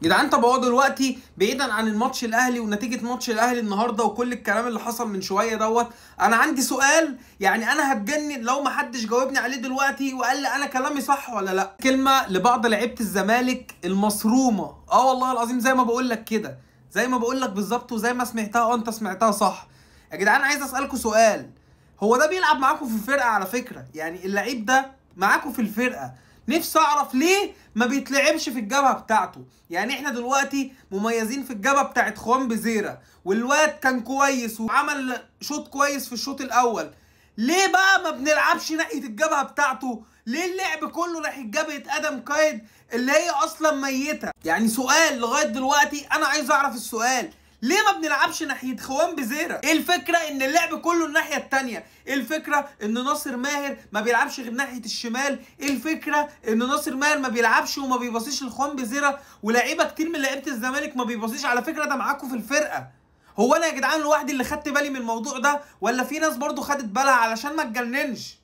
جدعان طب هو دلوقتي بعيدا عن الماتش الاهلي ونتيجه ماتش الاهلي النهارده وكل الكلام اللي حصل من شويه دوت، انا عندي سؤال يعني انا هتجنن لو ما حدش جاوبني عليه دلوقتي وقال لي انا كلامي صح ولا لا. كلمه لبعض لعيبه الزمالك المصرومه، والله العظيم زي ما بقول لك كده، زي ما بقول لك بالظبط وزي ما سمعتها انت سمعتها صح. يا جدعان عايز اسالكوا سؤال، هو ده بيلعب معاكم في الفرقه على فكره، يعني اللعيب ده معاكم في الفرقه، نفسي اعرف ليه ما بيتلعبش في الجبهه بتاعته. يعني احنا دلوقتي مميزين في الجبهه بتاعت خوان بزيرة، والواد كان كويس وعمل شوط كويس في الشوط الاول، ليه بقى ما بنلعبش ناحيه الجبهه بتاعته؟ ليه اللعب كله ناحيه جبهه ادم قايد اللي هي اصلا ميته؟ يعني سؤال لغايه دلوقتي انا عايز اعرف السؤال، ليه ما بنلعبش ناحيه خوان بزيرة؟ ايه الفكره ان اللعب كله الناحيه التانيه؟ ايه الفكره ان ناصر ماهر ما بيلعبش غير ناحيه الشمال؟ ايه الفكره ان ناصر ماهر ما بيلعبش وما بيباصيش لخوان بزيرة؟ ولاعيبه كتير من لعيبه الزمالك ما بيباصيش، على فكره ده معاكم في الفرقه. هو انا يا جدعان لوحدي اللي خدت بالي من الموضوع ده ولا في ناس برضو خدت بالها؟ علشان ما اتجننش.